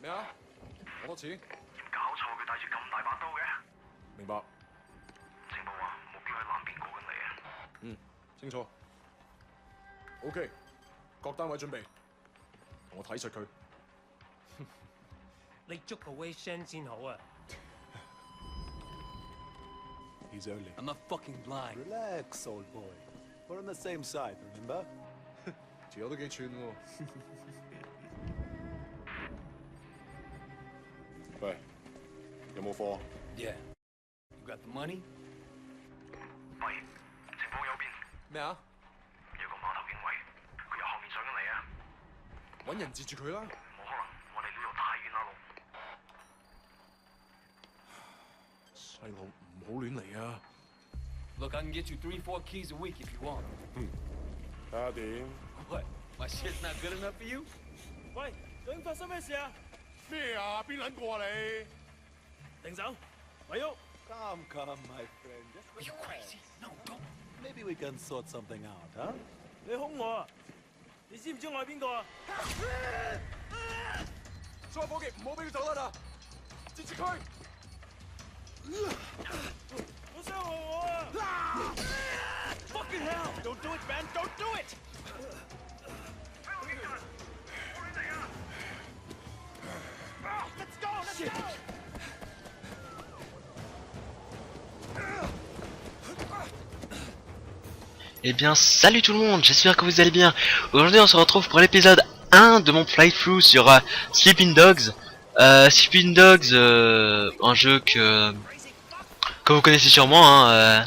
咩啊？好多錢？搞錯佢帶住咁大把刀嘅？明白。情報話目標喺南邊過緊嚟啊。嗯，清楚。OK，各單位準備，同我睇實佢。你捉個 Wei Shen 先好啊。He's only. I'm not fucking blind. Relax, old boy. We're on the same side, remember? 條友都幾串喎。喂，有冇貨？ Yeah. You got the money? 喂，情報右邊咩啊？有個碼頭警衛，佢由後面上緊嚟啊！揾人截住佢啦！冇可能，我哋呢度太遠啦路。細路唔好亂嚟啊！ Look, I can get you 3-4 keys a week if you want. 睇下點？ What? My shit's not good enough for you? 喂，究竟發生咩事啊？咩啊？邊撚個啊你？停手，咪喐！ Come, my friend. Just Are you crazy? No, don't. maybe we can sort something out, huh? 你兇我啊！你知唔知我係邊個啊？所有伙計唔好俾佢走甩啊！截住佢！好傷害我啊 ！Fucking hell! Don't do it, man! Don't do it! 喺我警察，我亂嚟啊 Let's go! Let's go! Eh bien salut tout le monde, j'espère que vous allez bien. Aujourd'hui on se retrouve pour l'épisode 1 de mon playthrough sur Sleeping Dogs. Sleeping Dogs, un jeu que vous connaissez sûrement, hein,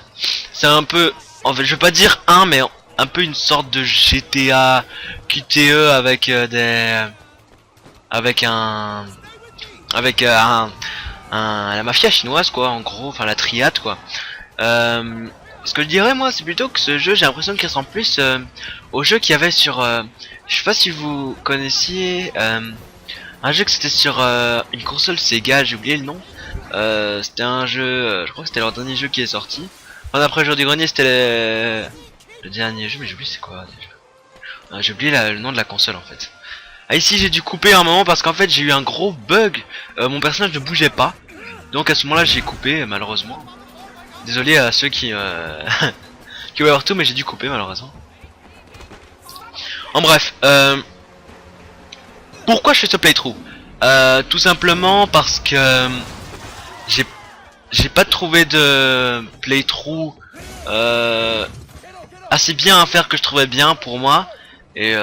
c'est un peu, en fait je vais pas dire mais un peu une sorte de GTA QTE avec la mafia chinoise quoi, en gros, enfin la triade quoi. Ce que je dirais moi c'est plutôt que ce jeu j'ai l'impression qu'il ressemble plus au jeu qu'il y avait sur je sais pas si vous connaissiez un jeu que c'était sur une console Sega, j'ai oublié le nom. C'était un jeu, je crois que c'était leur dernier jeu qui est sorti. Enfin après le jour du grenier c'était le dernier jeu, mais j'ai oublié c'est quoi déjà. J'ai oublié le nom de la console en fait. Ah ici j'ai dû couper un moment parce qu'en fait j'ai eu un gros bug, mon personnage ne bougeait pas. Donc à ce moment là j'ai coupé malheureusement. Désolé à ceux qui qui voulaient voir tout, mais j'ai dû couper malheureusement. En bref, pourquoi je fais ce playthrough? Tout simplement parce que j'ai pas trouvé de playthrough assez bien à faire que je trouvais bien pour moi, et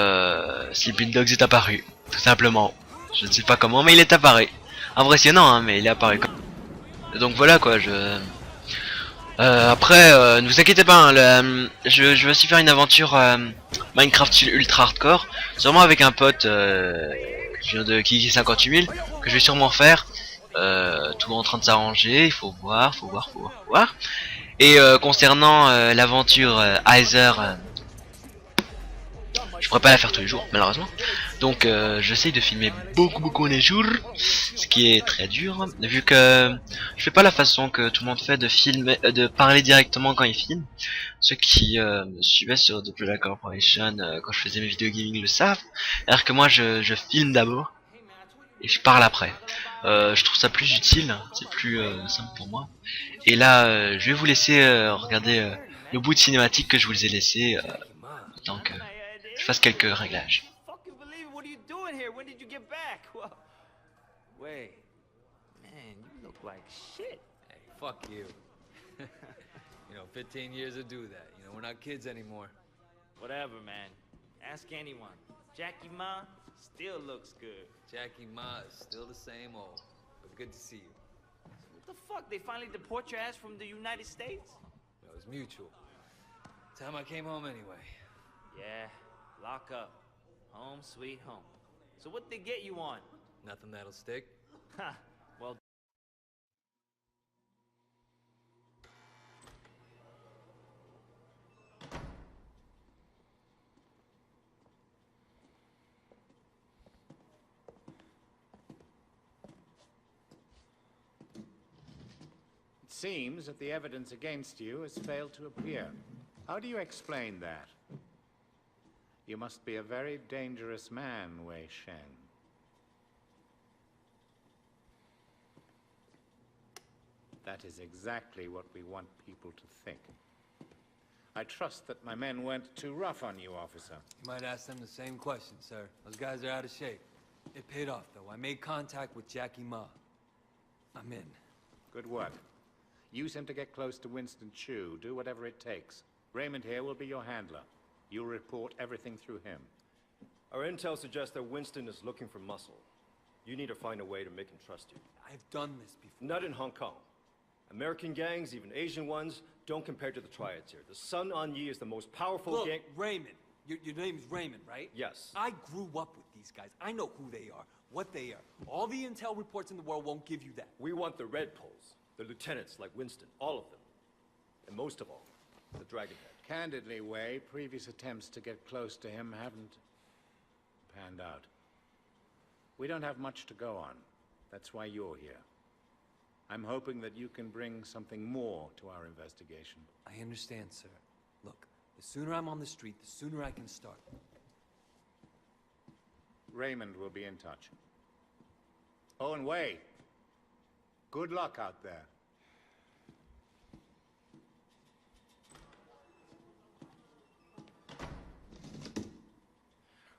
Sleeping Dogs est apparu, tout simplement. Je ne sais pas comment, mais il est apparu. Impressionnant, hein, mais il est apparu. Donc voilà quoi, après, ne vous inquiétez pas, hein, je vais aussi faire une aventure Minecraft ultra hardcore, sûrement avec un pote qui vient de Kiki 58 000, que je vais sûrement faire. Tout en train de s'arranger, il faut voir. Et concernant l'aventure Heiser, je pourrais pas la faire tous les jours malheureusement. Donc j'essaye de filmer beaucoup les jours, ce qui est très dur vu que je fais pas la façon que tout le monde fait de filmer, de parler directement quand il filme. Ceux qui me suivaient sur The Plague Corporation quand je faisais mes vidéos gaming le savent. Alors que moi je filme d'abord et je parle après. Je trouve ça plus utile, c'est plus simple pour moi. Et là je vais vous laisser regarder le bout de cinématique que je vous ai laissé tant que je fasse quelques réglages. Fucking believe it. What are you doing here? When did you get back? Wait, man, you look like shit. Hey, fuck you. 15 years to do that. We're not kids anymore. Whatever, man. Ask anyone. Jackie Ma still looks good. Jackie Ma is still the same old, but good to see you. What the fuck? They finally deport your ass from the United States? It was mutual. Time I came home anyway. Yeah, lock up. Home sweet home. So what they get you on? Nothing that'll stick. Ha, well. It seems that the evidence against you has failed to appear. How do you explain that? You must be a very dangerous man, Wei Shen. That is exactly what we want people to think. I trust that my men weren't too rough on you, officer. You might ask them the same question, sir. Those guys are out of shape. It paid off, though. I made contact with Jackie Ma. I'm in. Good work. Use him to get close to Winston Chu. Do whatever it takes. Raymond here will be your handler. You'll report everything through him. Our intel suggests that Winston is looking for muscle. You need to find a way to make him trust you. I've done this before. Not in Hong Kong. American gangs, even Asian ones, don't compare to the triads here. The Sun On Yee is the most powerful Look, gang. Raymond. Your name is Raymond, right? Yes. I grew up with these guys. I know who they are, what they are. All the intel reports in the world won't give you that. We want the Red Poles, the lieutenants like Winston, all of them. And most of all, the Dragonhead. Candidly, Wei, previous attempts to get close to him haven't panned out. We don't have much to go on. That's why you're here. I'm hoping that you can bring something more to our investigation. I understand, sir. Look, the sooner I'm on the street, the sooner I can start. Raymond will be in touch. Oh, and Wei, good luck out there.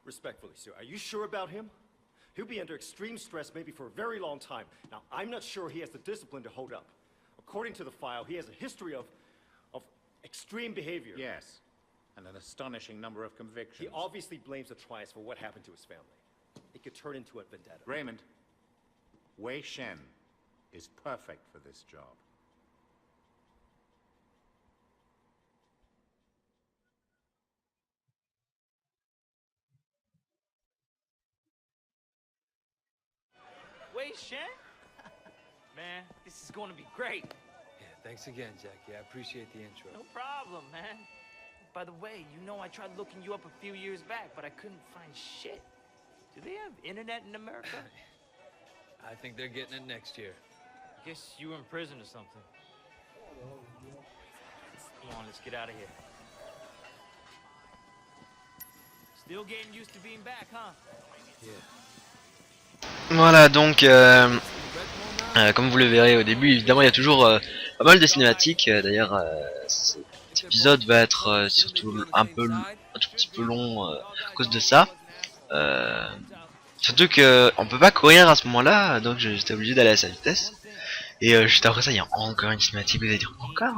Respectfully, sir, are you sure about him? He'll be under extreme stress maybe for a very long time. Now, I'm not sure he has the discipline to hold up. According to the file, he has a history of extreme behavior. Yes, and an astonishing number of convictions. He obviously blames the triads for what happened to his family. It could turn into a vendetta. Raymond, Wei Shen is perfect for this job. Wei Shen? Man, this is going to be great. Yeah, thanks again, Jackie. I appreciate the intro. No problem, man. By the way, you know I tried looking you up a few years back, but I couldn't find shit. Do they have internet in America? I think they're getting it next year. I guess you were in prison or something. Come on, let's get out of here. Still getting used to being back, huh? Yeah. Voilà, donc comme vous le verrez au début, évidemment il y a toujours pas mal de cinématiques. D'ailleurs cet épisode va être surtout un tout petit peu long à cause de ça. Surtout que on peut pas courir à ce moment là, donc j'étais obligé d'aller à sa vitesse. Et juste après ça il y a encore une cinématique, vous allez dire encore.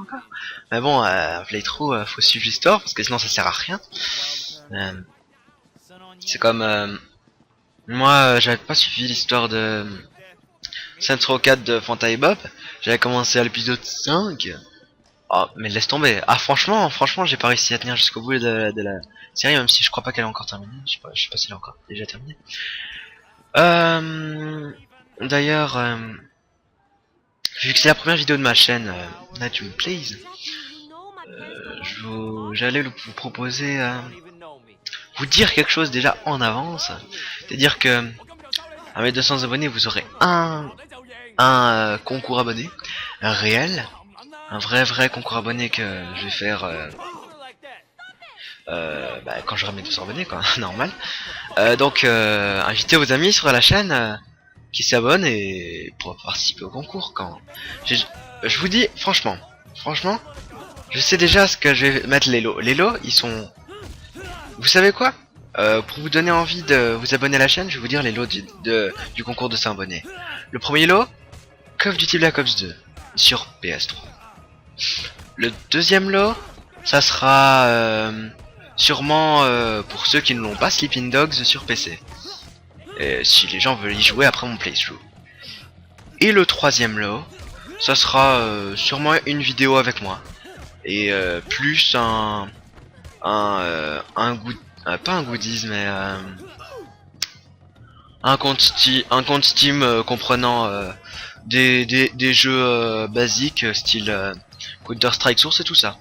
Mais bon, playthrough, faut suivre l'histoire parce que sinon ça sert à rien. C'est comme moi j'avais pas suivi l'histoire de Saints Row 4 de Fanta et Bob. J'avais commencé à l'épisode 5. Oh mais laisse tomber. Ah franchement j'ai pas réussi à tenir jusqu'au bout de la série, même si je crois pas qu'elle est encore terminée. Je sais pas si elle est encore déjà terminée. D'ailleurs vu que c'est la première vidéo de ma chaîne Night You Plays, j'allais vous proposer vous dire quelque chose déjà en avance. C'est-à-dire que à mes 200 abonnés vous aurez un concours abonné réel, un vrai concours abonné que je vais faire quand j'aurai mes 200 abonnés quoi, normal. Donc invitez vos amis sur la chaîne qui s'abonnent et pour participer au concours. Quand je vous dis franchement je sais déjà ce que je vais mettre. Les lots ils sont, vous savez quoi, pour vous donner envie de vous abonner à la chaîne, je vais vous dire les lots du concours de 100 abonnés. Le premier lot, Call of Duty Black Ops 2 sur PS3. Le deuxième lot, ça sera sûrement pour ceux qui ne l'ont pas, Sleeping Dogs sur PC. Et si les gens veulent y jouer après mon playthrough. Et le troisième lot, ça sera sûrement une vidéo avec moi. Et plus pas un goodies mais un compte Steam comprenant des jeux basiques style Counter Strike Source et tout ça.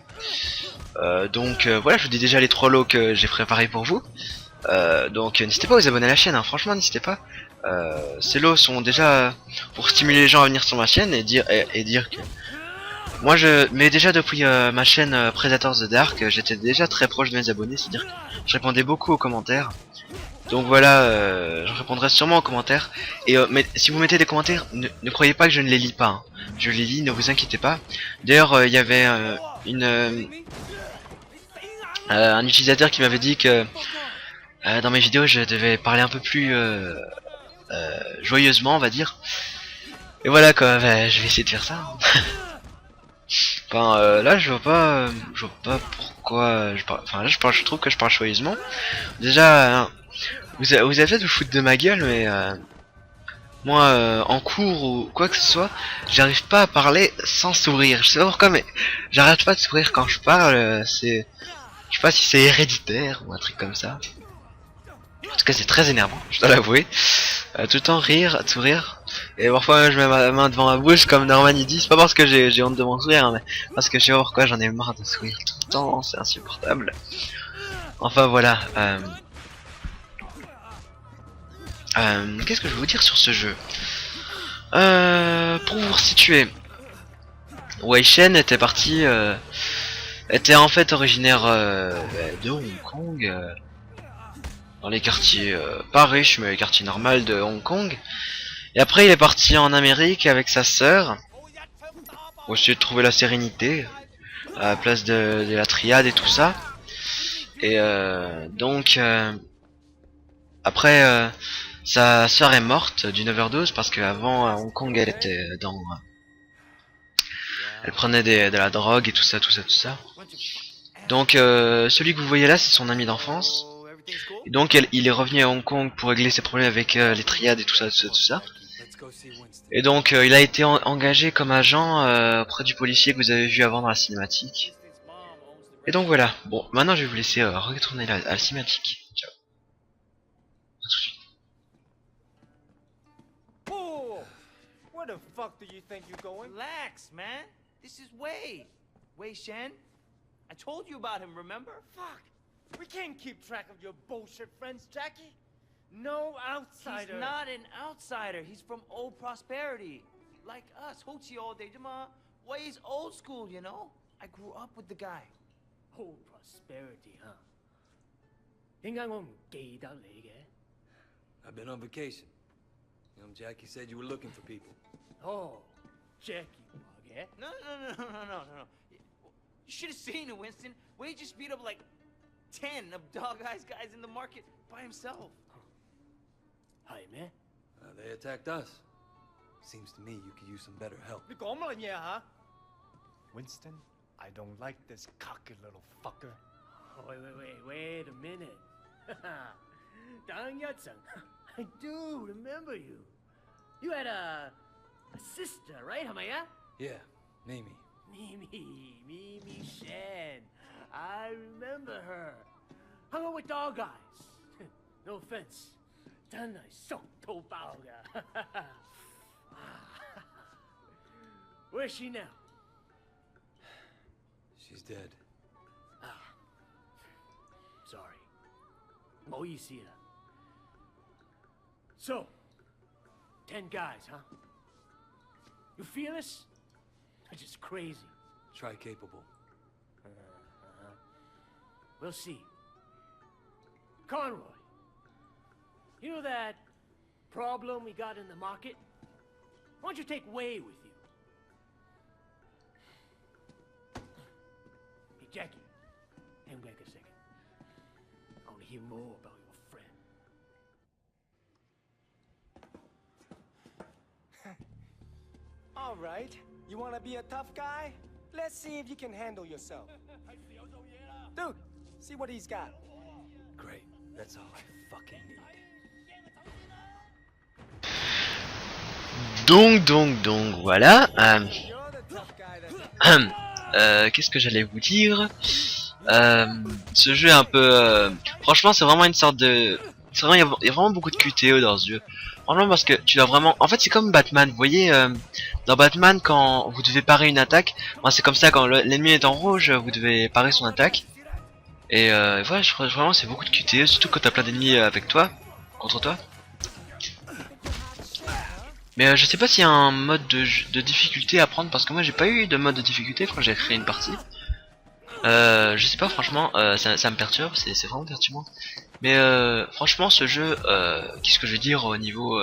Donc voilà, je vous dis déjà les 3 lots que j'ai préparés pour vous. Donc n'hésitez pas à vous abonner à la chaîne, hein. Franchement n'hésitez pas. Ces lots sont déjà pour stimuler les gens à venir sur ma chaîne et dire que moi mais déjà depuis ma chaîne Predators the Dark, j'étais déjà très proche de mes abonnés, c'est-à-dire que je répondais beaucoup aux commentaires Donc voilà, je répondrai sûrement en commentaire. Et mais si vous mettez des commentaires, ne croyez pas que je ne les lis pas. Hein. Je les lis, ne vous inquiétez pas. D'ailleurs, il y avait un utilisateur qui m'avait dit que dans mes vidéos, je devais parler un peu plus joyeusement, on va dire. Et voilà quoi, bah, je vais essayer de faire ça. Enfin, là, je vois pas pourquoi je parle. Enfin, là, je trouve que je parle joyeusement. Déjà, vous avez peut-être vous foutre de ma gueule, mais moi, en cours ou quoi que ce soit, j'arrive pas à parler sans sourire. Je sais pas pourquoi, mais j'arrête pas de sourire quand je parle. C'est, je sais pas si c'est héréditaire ou un truc comme ça. En tout cas, c'est très énervant, je dois l'avouer. Tout le temps rire, sourire. Et parfois, je mets ma main devant ma bouche, comme Norman il dit. C'est pas parce que j'ai honte de mon sourire, hein, mais parce que je sais pas pourquoi j'en ai marre de sourire tout le temps. C'est insupportable. Enfin voilà. Qu'est-ce que je vais vous dire sur ce jeu? Pour vous resituer, Wei Shen était parti, était en fait originaire de Hong Kong, dans les quartiers pas riches mais les quartiers normaux de Hong Kong. Et après il est parti en Amérique avec sa sœur, pour essayer de trouver la sérénité à la place de la triade et tout ça. Et donc après sa sœur est morte d'une overdose parce qu'avant à Hong Kong elle était dans, elle prenait de la drogue et tout ça. Donc celui que vous voyez là c'est son ami d'enfance. Et donc il est revenu à Hong Kong pour régler ses problèmes avec les triades et tout ça. Et donc il a été engagé comme agent auprès du policier que vous avez vu avant dans la cinématique. Et donc voilà. Bon, maintenant je vais vous laisser retourner à la cinématique. Ciao. À tout de suite. Whoa! Where the fuck do you think you're going? Relax, man. This is Wei. Wei Shen. I told you about him, remember? Fuck! We can't keep track of your bullshit friends, Jackie. No outsider. He's not an outsider. He's from old prosperity. Like us. Hochi all day. Wei's old school, you know? I grew up with the guy. Old prosperity, huh? 點解我唔記得你嘅？ I've been on vacation. You know, Jackie said you were looking for people. Oh, Jackie 話嘅。 No. You should have seen it, Winston. Wei just beat up like 10 of Dog Eyes guys in the market by himself. 係咩？ They attacked us. Seems to me you could use some better help. 你講乜嘢嚇 ？Winston, I don't like this cocky little fucker. Wait a minute. 等一陣 I do remember you. You had a sister, right? 係咪啊？ Yeah, Mimi. Mimi Shen. I remember her. Hung out with Dog Eyes. No offense. 真係熟到爆㗎。Where's she now? She's dead. Sorry. 唔好意思啦。So, 10 guys, huh? You feel this? It's just crazy. Try capable. We'll see. Conroy, you know that problem we got in the market? Why don't you take Wei with you? Hey, Jackie, hang back a second. I want to hear more about your friend. All right. You want to be a tough guy? Let's see if you can handle yourself. Dude, see what he's got. Great. That's all I fucking need. Donc, voilà. You're the tough guy that's... Qu'est-ce que j'allais vous dire? Ce jeu est un peu... franchement, c'est vraiment une sorte de... C'est vraiment, il y a vraiment beaucoup de QTE dans ce jeu. Franchement, parce que tu dois vraiment... En fait, c'est comme Batman. Vous voyez, dans Batman, quand vous devez parer une attaque, moi, c'est comme ça, quand l'ennemi est en rouge, vous devez parer son attaque. Et voilà, je crois vraiment c'est beaucoup de QTE, surtout quand t'as plein d'ennemis avec toi, contre toi. Mais je sais pas s'il y a un mode de difficulté à prendre, parce que moi j'ai pas eu de mode de difficulté quand j'ai créé une partie. Je sais pas, franchement, ça me perturbe, c'est vraiment perturbant. Mais franchement, ce jeu, qu'est-ce que je vais dire au niveau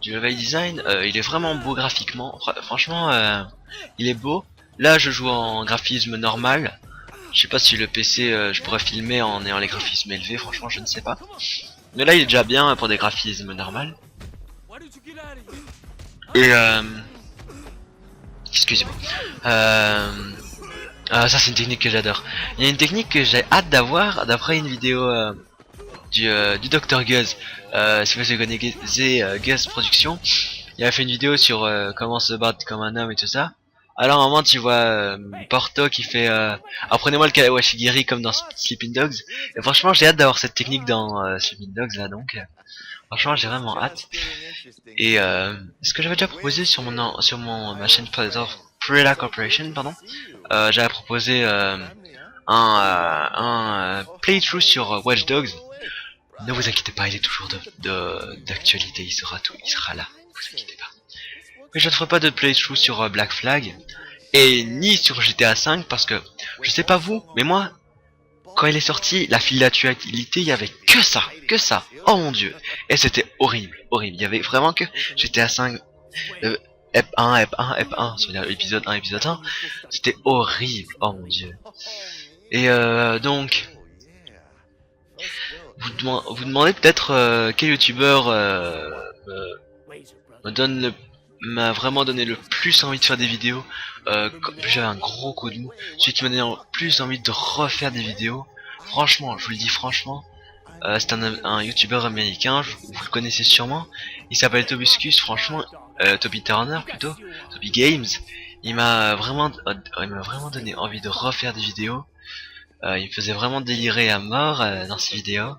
du level design, il est vraiment beau graphiquement. Franchement, il est beau. Là, je joue en graphisme normal. Je sais pas si le PC, je pourrais filmer en ayant les graphismes élevés. Franchement, je ne sais pas. Mais là, il est déjà bien pour des graphismes normaux. Et excusez-moi. Ça, c'est une technique que j'adore. Il y a une technique que j'ai hâte d'avoir d'après une vidéo du Dr Guz. Si vous connaissez Guz Production, il a fait une vidéo sur comment se battre comme un homme et tout ça. Alors à un moment tu vois Porto qui fait apprenez-moi le Kawashigiri comme dans Sleeping Dogs. Et franchement j'ai hâte d'avoir cette technique dans Sleeping Dogs là, donc franchement j'ai vraiment hâte. Et ce que j'avais déjà proposé sur ma chaîne Prela Corporation, pardon, j'avais proposé un playthrough sur Watch Dogs. Ne vous inquiétez pas, il est toujours d'actualité, il sera là, ne vous inquiétez pas. Mais je ne ferai pas de playthrough sur Black Flag et ni sur GTA 5 parce que je sais pas vous, mais moi quand il est sorti, la file d'actualité, il y avait que ça. Oh mon dieu, et c'était horrible. Il y avait vraiment que GTA 5 EP 1, c'est-à-dire épisode 1, épisode 1, c'était horrible. Oh mon dieu. Et donc vous demandez peut-être quel youtubeur m'a vraiment donné le plus envie de faire des vidéos. J'avais un gros coup de mou. Celui qui m'a donné le plus envie de refaire des vidéos, franchement, je vous le dis franchement, c'est un youtubeur américain, vous le connaissez sûrement. Il s'appelle Tobuscus, franchement, Toby Turner plutôt, Toby Games. Il m'a vraiment donné envie de refaire des vidéos. Il me faisait vraiment délirer à mort dans ses vidéos.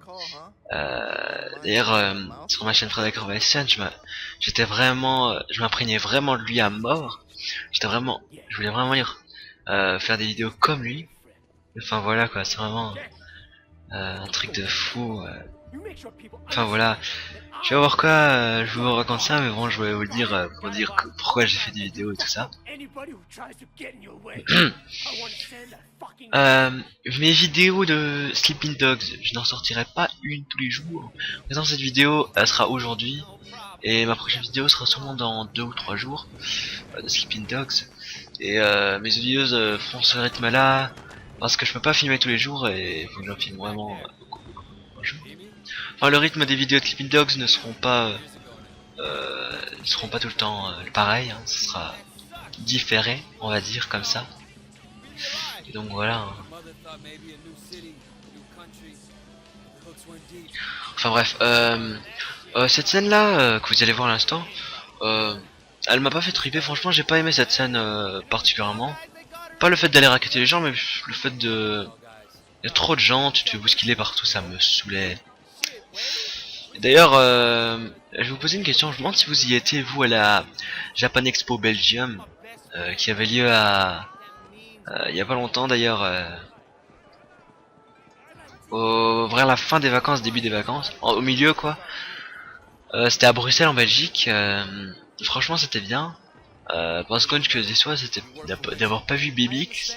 D'ailleurs, sur ma chaîne Frederick Corporation, je m'imprégnais vraiment de lui à mort. Je voulais vraiment faire des vidéos comme lui. Enfin voilà quoi, c'est vraiment un truc de fou. Enfin voilà, je vais voir quoi, je vous raconte ça, mais bon, je voulais vous le dire pour dire pourquoi j'ai fait des vidéos et tout ça. Mes vidéos de Sleeping Dogs, je n'en sortirai pas une tous les jours. Maintenant cette vidéo, elle sera aujourd'hui. Et ma prochaine vidéo sera sûrement dans 2 ou 3 jours de Sleeping Dogs. Et mes vidéos feront ce rythme là parce que je peux pas filmer tous les jours et il faut que j'en filme vraiment beaucoup. Enfin, le rythme des vidéos de Sleeping Dogs ne seront pas tout le temps pareil, hein. Ce sera différé, on va dire comme ça. Et donc voilà. Enfin bref, cette scène là que vous allez voir à l'instant, elle m'a pas fait triper. Franchement, j'ai pas aimé cette scène particulièrement. Pas le fait d'aller raqueter les gens, mais le fait de... Il y a trop de gens, tu te fais bousculer partout, ça me saoulait. D'ailleurs, je vais vous poser une question. Je me demande si vous y étiez, vous, à la Japan Expo Belgium, qui avait lieu à... il y a pas longtemps d'ailleurs, vers la fin des vacances, début des vacances, au milieu quoi. C'était à Bruxelles en Belgique. Franchement c'était bien. Parce que ce que je déçois c'était d'avoir pas vu Bibix.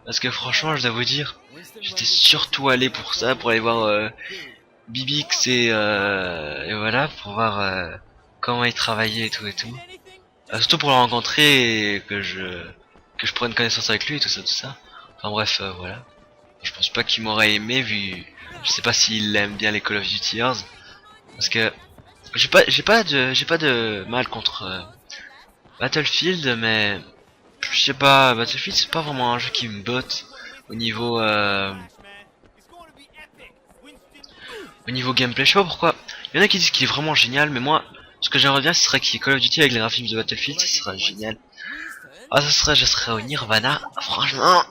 Parce que franchement je dois vous dire, j'étais surtout allé pour ça, pour aller voir Bibix et voilà, pour voir comment il travaillait et tout. Surtout pour le rencontrer et que je prenne connaissance avec lui et tout ça. Enfin bref, voilà. Je pense pas qu'il m'aurait aimé vu, je sais pas s'il aime bien les Call of Duty Years, parce que j'ai pas de mal contre Battlefield, mais je sais pas, Battlefield c'est pas vraiment un jeu qui me botte au niveau gameplay. Je sais pas pourquoi. Il y en a qui disent qu'il est vraiment génial, mais moi ce que j'aimerais bien ce serait qu'il y ait Call of Duty avec les graphismes de Battlefield, ça serait génial. Ah je serais au Nirvana, franchement.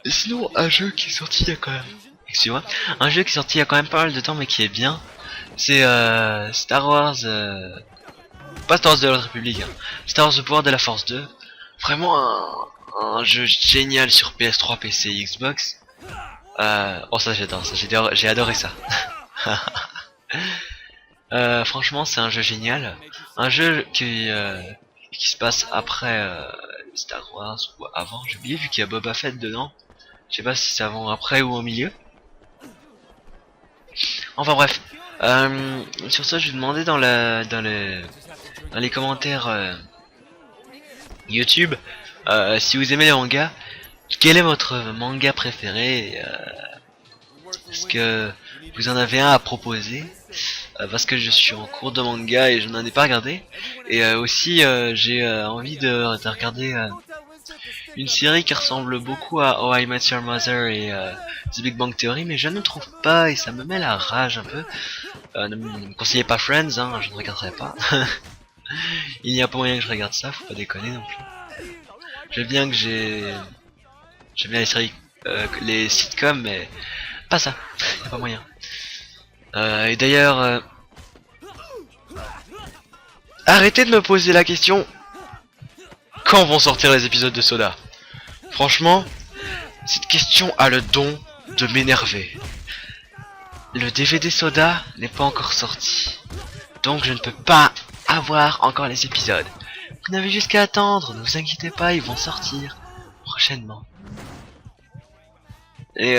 Et sinon un jeu qui est sorti il y a quand même, excusez-moi, un jeu qui est sorti il y a quand même pas mal de temps mais qui est bien, c'est Star Wars, pas Star Wars de la République, hein. Star Wars The Pouvoir de la Force 2. Vraiment un jeu génial sur PS3, PC et Xbox. Oh ça j'adore, j'ai adoré ça. Franchement c'est un jeu génial, un jeu qui se passe après Star Wars ou avant, j'ai oublié vu qu'il y a Boba Fett dedans. Je sais pas si c'est avant, après ou au milieu. Enfin bref, sur ça je vais demander dans les commentaires YouTube si vous aimez les mangas, quel est votre manga préféré, est-ce que vous en avez un à proposer, parce que je suis en cours de manga et je n'en ai pas regardé, et aussi j'ai envie de regarder une série qui ressemble beaucoup à How I Met Your Mother et The Big Bang Theory, mais je ne trouve pas et ça me met la rage un peu. Ne me conseillez pas Friends, hein, je ne regarderai pas. Il n'y a pas moyen que je regarde ça, faut pas déconner non plus. J'aime bien les séries, les sitcoms, mais pas ça, y a pas moyen. Et d'ailleurs, arrêtez de me poser la question. Quand vont sortir les épisodes de Soda? Franchement, cette question a le don de m'énerver. Le DVD Soda n'est pas encore sorti, donc je ne peux pas avoir encore les épisodes. Vous n'avez juste qu'à attendre, ne vous inquiétez pas, ils vont sortir prochainement. Et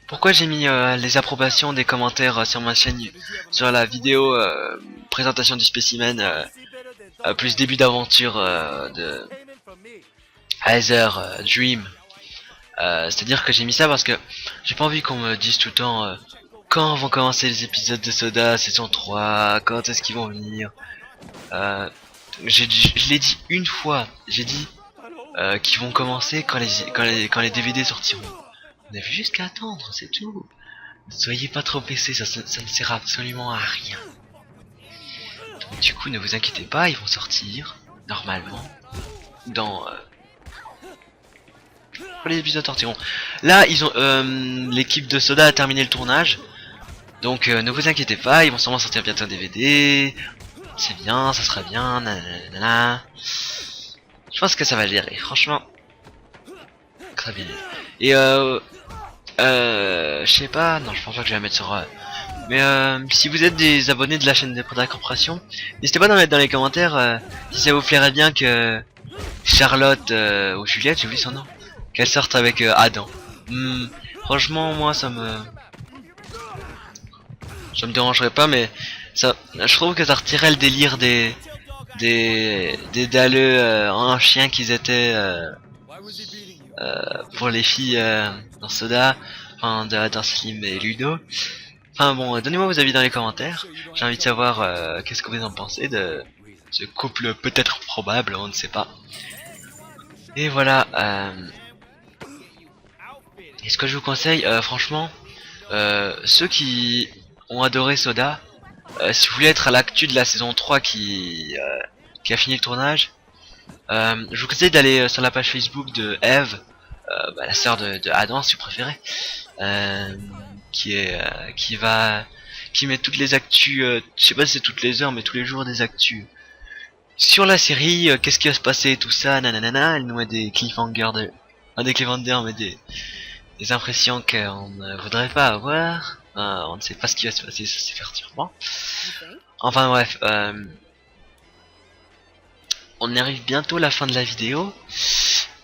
pourquoi j'ai mis les approbations des commentaires sur ma chaîne, sur la vidéo présentation du spécimen plus début d'aventure de Aether Dream. C'est-à-dire que j'ai mis ça parce que j'ai pas envie qu'on me dise tout le temps quand vont commencer les épisodes de Soda saison 3, quand est-ce qu'ils vont venir. Je l'ai dit une fois, j'ai dit qu'ils vont commencer quand les DVD sortiront. On avait juste qu'à attendre, c'est tout. Ne soyez pas trop pressés, ça ne sert absolument à rien. Donc, du coup, ne vous inquiétez pas, ils vont sortir normalement dans quand les épisodes sortiront. Là, ils ont l'équipe de Soda a terminé le tournage, donc ne vous inquiétez pas, ils vont sûrement sortir bientôt un DVD. C'est bien, ça sera bien, nanana. Je pense que ça va gérer, franchement. Très bien. Et je sais pas, non, je pense pas que je vais la mettre sur. Mais si vous êtes des abonnés de la chaîne de Product Corporation, n'hésitez pas à mettre dans les commentaires si ça vous plairait bien que Charlotte ou Juliette, j'ai oublié son nom, qu'elle sorte avec Adam. Franchement, moi ça me dérangerait pas, mais ça, je trouve que ça retirait le délire des dalleux en chien qu'ils étaient pour les filles dans Soda, enfin dans Slim et Ludo. Enfin bon, donnez-moi vos avis dans les commentaires. J'ai envie de savoir qu'est-ce que vous en pensez de ce couple peut-être probable, on ne sait pas. Et voilà. Et ce que je vous conseille, franchement, ceux qui ont adoré Soda, si vous voulez être à l'actu de la saison 3 qui a fini le tournage, je vous conseille d'aller sur la page Facebook de Eve, la sœur de Adam si vous préférez, qui met toutes les actus, je sais pas si c'est toutes les heures mais tous les jours des actus sur la série, qu'est-ce qui va se passer, tout ça, nanana. Elle nous met des cliffhangers des cliffhangers, mais des impressions qu'on ne voudrait pas avoir. On ne sait pas ce qui va se passer, ça c'est perturbant. Enfin bref, on arrive bientôt à la fin de la vidéo.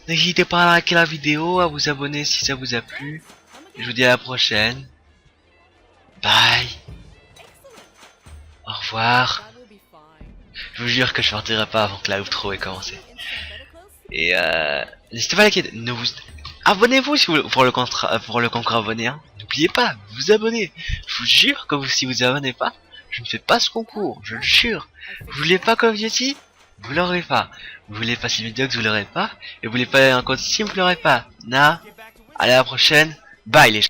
N'hésitez pas à liker la vidéo, à vous abonner si ça vous a plu. Je vous dis à la prochaine. Bye. Au revoir. Je vous jure que je partirai pas avant que la outro ait commencé. Et n'hésitez pas à liker. Abonnez-vous si vous pour le concours abonné. Hein. N'oubliez pas, vous abonnez. Je vous jure que si vous abonnez pas, je ne fais pas ce concours. Je le jure. Vous voulez pas Call of Duty, vous l'aurez pas. Vous voulez pas Slim Dogs, vous l'aurez pas. Et vous voulez pas un code Steam, vous l'aurez pas. Allez, à la prochaine. Bye les gens.